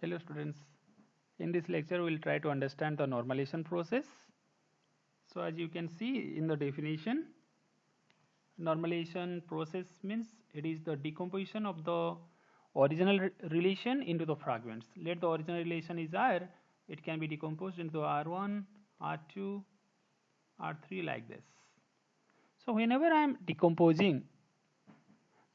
Hello students. In this lecture we will try to understand the normalization process. So as you can see in the definition, normalization process means it is the decomposition of the original relation into the fragments. Let the original relation is R, it can be decomposed into R1, R2, R3 like this. So whenever I am decomposing,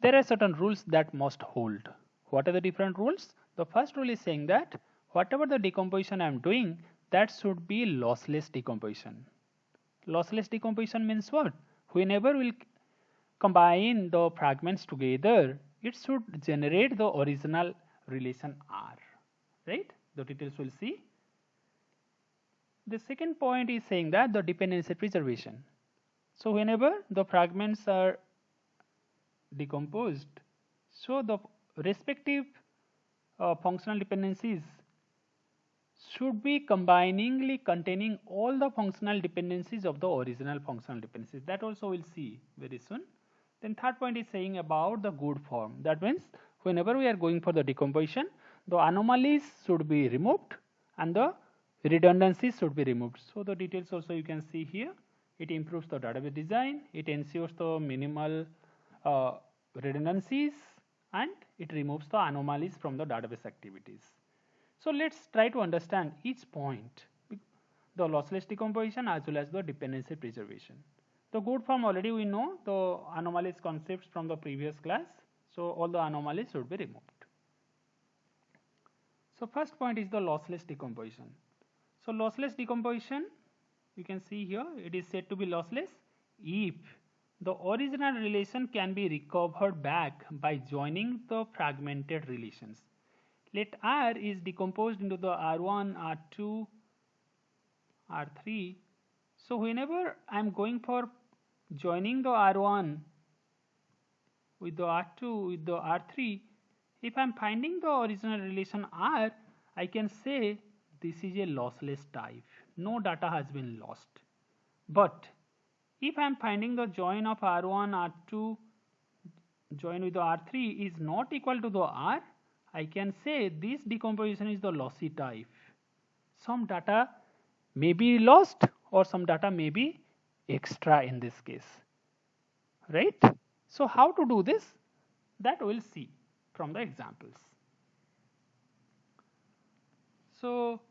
there are certain rules that must hold. What are the different rules? The first rule is saying that whatever the decomposition I am doing, that should be lossless decomposition. Lossless decomposition means what? Whenever we'll combine the fragments together, it should generate the original relation R. Right? The details we'll see. The second point is saying that the dependency preservation. So whenever the fragments are decomposed, so the respective functional dependencies should be combiningly containing all the functional dependencies of the original functional dependencies. That also we'll see very soon. Then third point is saying about the good form. That means whenever we are going for the decomposition, the anomalies should be removed and the redundancies should be removed. So the details also you can see here. It improves the database design, it ensures the minimal redundancies, and it removes the anomalies from the database activities. So let's try to understand each point, the lossless decomposition as well as the dependency preservation. The good form already we know the anomalies concepts from the previous class. So all the anomalies should be removed. So first point is the lossless decomposition. So lossless decomposition, you can see here it is said to be lossless if the original relation can be recovered back by joining the fragmented relations. Let R is decomposed into the R1, R2, R3. So whenever I am going for joining the R1 with the R2 with the R3, if I am finding the original relation R, I can say this is a lossless type. No data has been lost. But if I am finding the join of R1, R2 join with the R3 is not equal to the R, I can say this decomposition is the lossy type. Some data may be lost or some data may be extra in this case. Right? So how to do this? That we'll see from the examples. So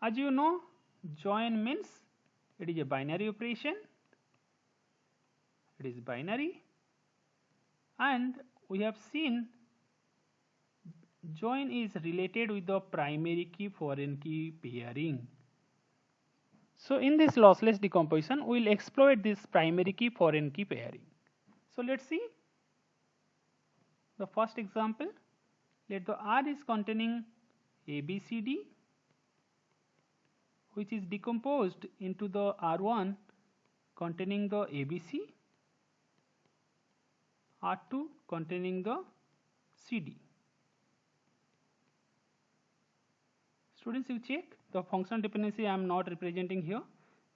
as you know, join means it is a binary operation. It is binary, and we have seen join is related with the primary key foreign key pairing. So in this lossless decomposition, we will exploit this primary key foreign key pairing. So let's see the first example. Let the R is containing ABCD, which is decomposed into the R1 containing the ABC, R2 containing the CD. Students, you check the functional dependency I am not representing here.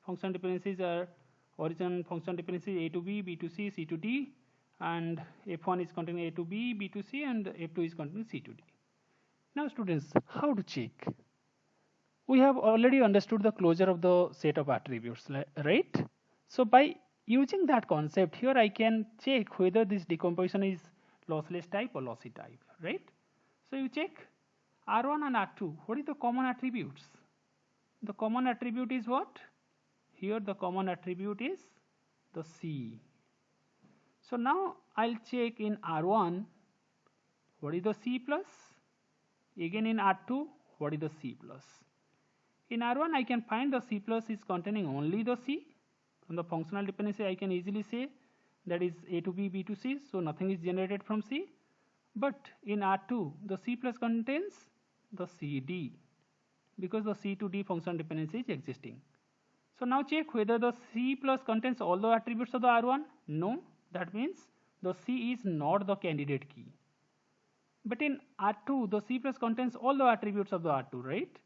Functional dependencies are origin functional dependency A to B, B to C, C to D, and F1 is containing A to B, B to C, and F2 is containing C to D. Now students, how to check? We have already understood the closure of the set of attributes, right? So by using that concept here, I can check whether this decomposition is lossless type or lossy type, right? So you check R1 and R2. What is the common attributes? The common attribute is what? Here the common attribute is the C. So now I'll check in R1 what is the C plus. Again in R2 what is the C plus. In R1 I can find the C plus is containing only the C. From the functional dependency I can easily say that is A to B, B to C, so nothing is generated from C. But in R2 the C plus contains the CD because the C to D functional dependency is existing. So now check whether the C plus contains all the attributes of the R1. No, that means the C is not the candidate key. But in R2 the C plus contains all the attributes of the R2, right?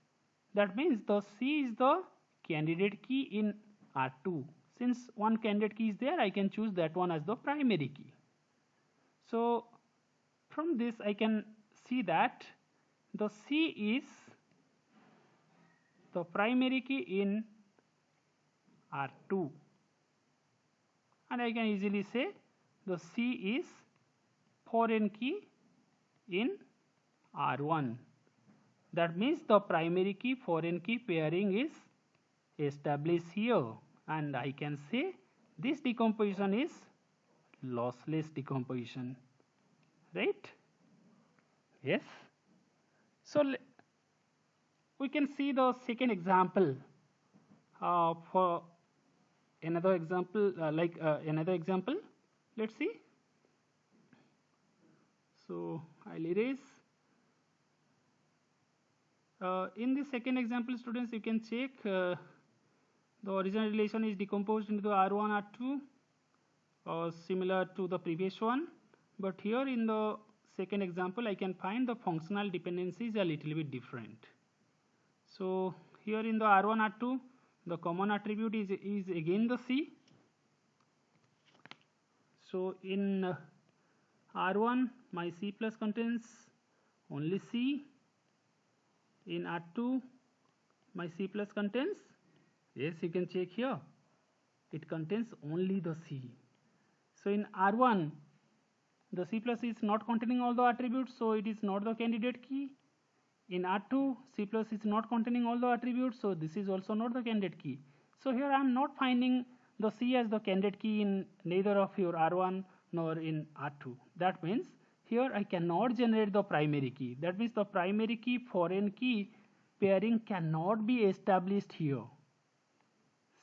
That means the C is the candidate key in R2. Since one candidate key is there, I can choose that one as the primary key. So from this I can see that the C is the primary key in R2, and I can easily say the C is foreign key in R1. That means the primary key foreign key pairing is established here, and I can say this decomposition is lossless decomposition, right? Yes. So we can see the second example for another example, another example. Let's see. So I'll erase. In the second example, students, you can check the original relation is decomposed into the R1, R2, similar to the previous one. But here in the second example, I can find the functional dependencies a little bit different. So here in the R1, R2, the common attribute is again the C. So in R1, my C plus contains only C. In R2, my C plus contains, yes, you can check here, it contains only the C. So in R1, the C plus is not containing all the attributes, so it is not the candidate key. In R2, C plus is not containing all the attributes, so this is also not the candidate key. So here I am not finding the C as the candidate key in neither of your R1 nor in R2. That means here I cannot generate the primary key. That means the primary key foreign key pairing cannot be established here.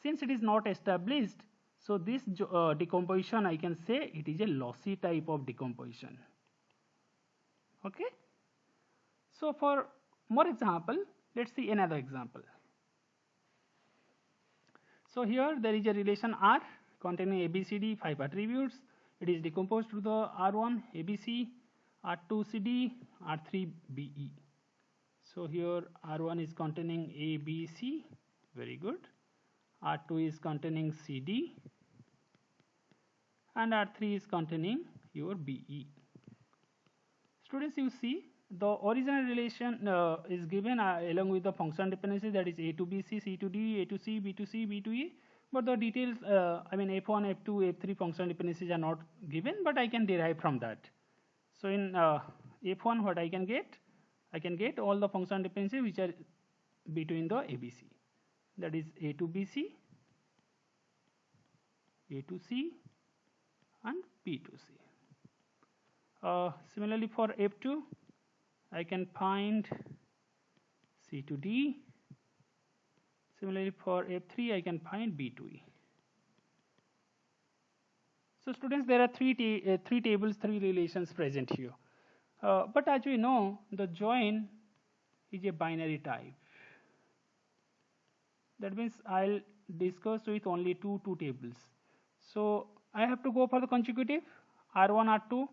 Since it is not established, so this decomposition, I can say it is a lossy type of decomposition. Okay. So for more example, let's see another example. So here there is a relation R containing ABCD 5 attributes. It is decomposed to the R1 ABC, R2 CD, R3 BE. So here R1 is containing ABC, very good. R2 is containing CD, and R3 is containing your BE. Students, you see the original relation is given along with the function dependency, that is A to B C, C to D, A to C, B to C, B to E. But the details, I mean F1, F2, F3 function dependencies are not given, but I can derive from that. So in F1, what I can get all the function dependencies which are between the ABC. That is A to BC, A to C, and B to C. Similarly for F2, I can find C to D. Similarly for F3, I can find B to E. So students, there are three tables, three relations present here. But as we know, the join is a binary type. That means I'll discuss with only two tables. So I have to go for the consecutive R1, R2.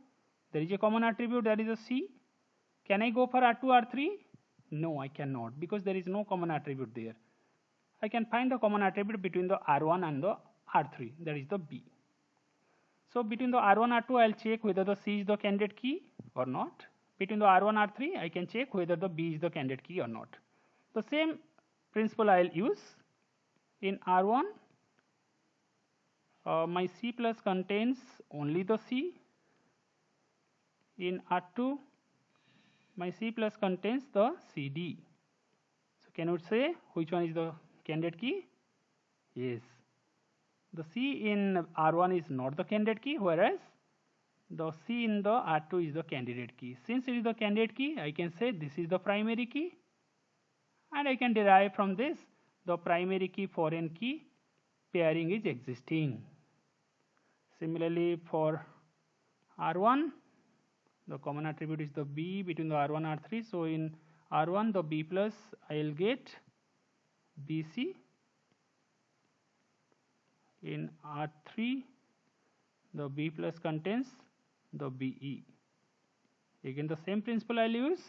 There is a common attribute, that is a C. Can I go for R2, R3? No, I cannot, because there is no common attribute there. I can find the common attribute between the R1 and the R3, that is the B. So between the R1, R2, I'll check whether the C is the candidate key or not. Between the R1, R3, I can check whether the B is the candidate key or not. The same principle I'll use. In R1, my C plus contains only the C. In R2, my C plus contains the CD. So can you say which one is the candidate key? Yes. The C in R1 is not the candidate key, whereas the C in the R2 is the candidate key. Since it is the candidate key, I can say this is the primary key, and I can derive from this the primary key foreign key pairing is existing. Similarly for R1, the common attribute is the B between the R1 and R3. So in R1, the B plus, I will get BC. In R3, the B plus contains the BE. Again, the same principle I'll use.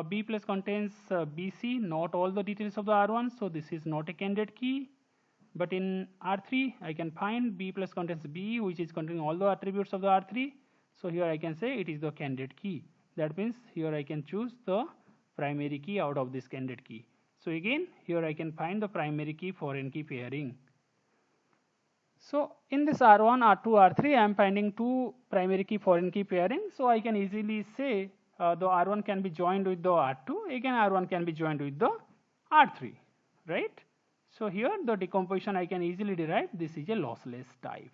B plus contains BC, not all the details of the R1, so this is not a candidate key. But in R3, I can find B plus contains B, which is containing all the attributes of the R3. So here I can say it is the candidate key. That means here I can choose the primary key out of this candidate key. So again, here I can find the primary key foreign key pairing. So in this R1, R2, R3, I am finding two primary key foreign key pairing. So I can easily say the R1 can be joined with the R2. Again, R1 can be joined with the R3, right? So here the decomposition I can easily derive. This is a lossless type,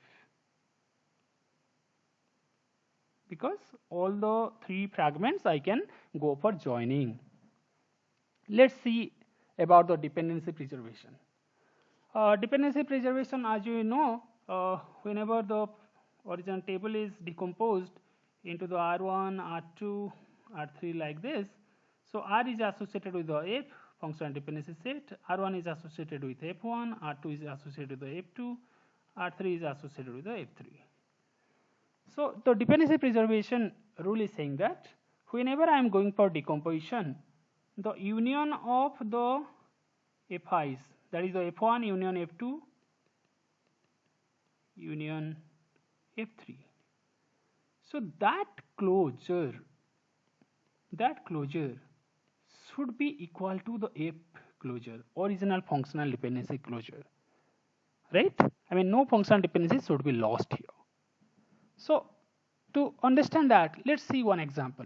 because all the three fragments I can go for joining. Let's see about the dependency preservation. Dependency preservation, as you know, whenever the origin table is decomposed into the R1, R2, R3 like this, so R is associated with the F functional dependency set, R1 is associated with F1, R2 is associated with the F2, R3 is associated with the F3. So the dependency preservation rule is saying that whenever I am going for decomposition, the union of the Fi's, that is the F1 union F2 union F3. So that closure should be equal to the F closure, original functional dependency closure, right? I mean, no functional dependency should be lost here. So to understand that, let's see one example.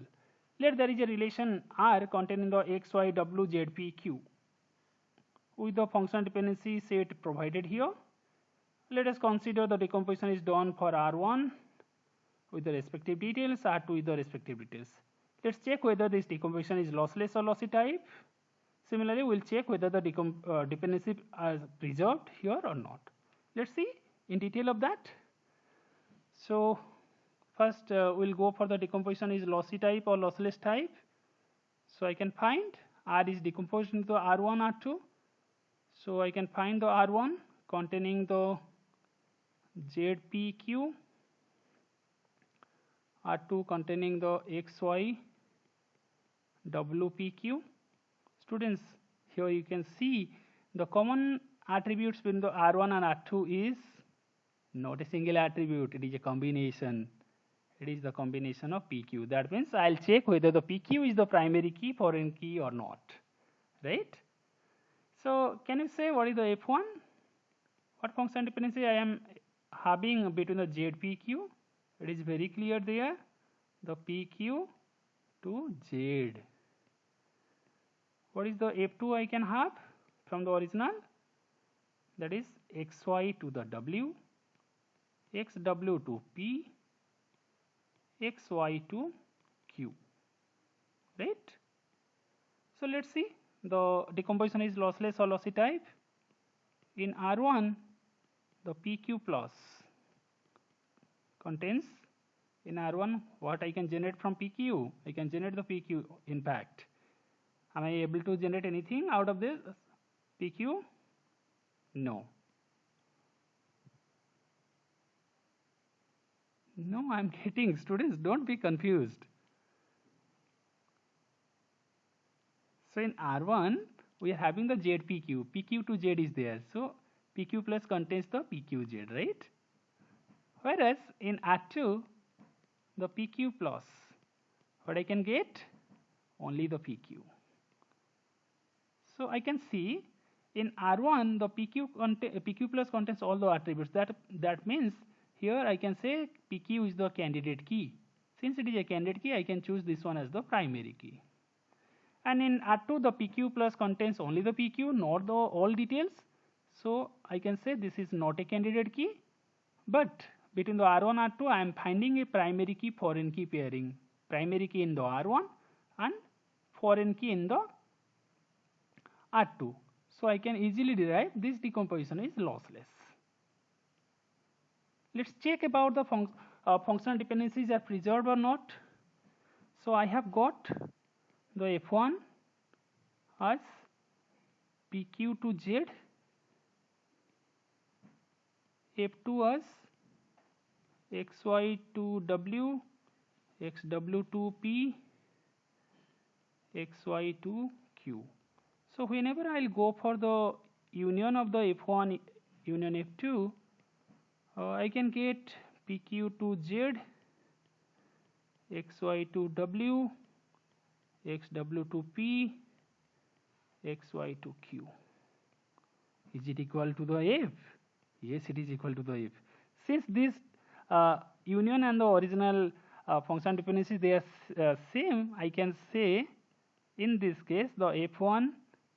Let there is a relation R containing the x, y, w, z, p, q with the functional dependency set provided here. Let us consider the decomposition is done for R1 with the respective details, R2 with the respective details. Let's check whether this decomposition is lossless or lossy type. Similarly, we'll check whether the dependency is preserved here or not. Let's see in detail of that. So first we'll go for the decomposition is lossy type or lossless type. So I can find R is decomposed into R1, R2. So I can find the R1 containing the ZPQ, R2 containing the XY, WPQ. Students, here you can see the common attributes between the R1 and R2 is not a single attribute, it is a combination. It is the combination of PQ. That means I'll check whether the PQ is the primary key, foreign key or not, right? So can you say what is the F1? What function dependency I am having between the ZPQ? It is very clear there, the PQ to Z. What is the F2 I can have from the original? That is XY to the W, XW to P, XY to Q, right? So let's see the decomposition is lossless or lossy type. In R1, the PQ plus contains in R1 what I can generate from PQ. I can generate the PQ. In fact, am I able to generate anything out of this PQ? No. No, I'm getting, students, don't be confused. So in R1, we are having the ZPQ. PQ to Z is there. So PQ plus contains the PQZ, right? Whereas in R2, the PQ plus, what I can get? Only the PQ. So I can see in R1, the PQ plus contains all the attributes. That means here I can say PQ is the candidate key. Since it is a candidate key, I can choose this one as the primary key. And in R2, the PQ plus contains only the PQ, not the all details. So I can say this is not a candidate key. But between the R1 R2, I am finding a primary key foreign key pairing. Primary key in the R1 and foreign key in the R2. So I can easily derive this decomposition is lossless. Let's check about the functional dependencies are preserved or not. So I have got the F1 as PQ to Z, F2 as XY to W, XW to P, XY to Q. So whenever I'll go for the union of the F1 union F2, I can get PQ to Z, XY to W, xw to p, xy to q. Is it equal to the f? Yes, it is equal to the f. Since this union and the original function dependencies, they are same, I can say in this case the f1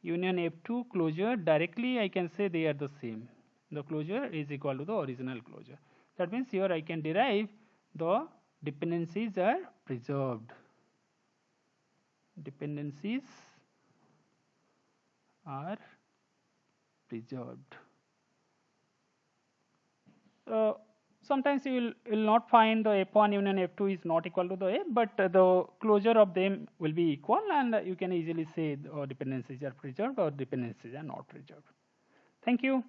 union f2 closure, directly I can say they are the same. The closure is equal to the original closure. That means here I can derive the dependencies are preserved. Dependencies are preserved. Sometimes you will not find the f1 union f2 is not equal to the f, but the closure of them will be equal, and you can easily say dependencies are preserved or dependencies are not preserved. Thank you.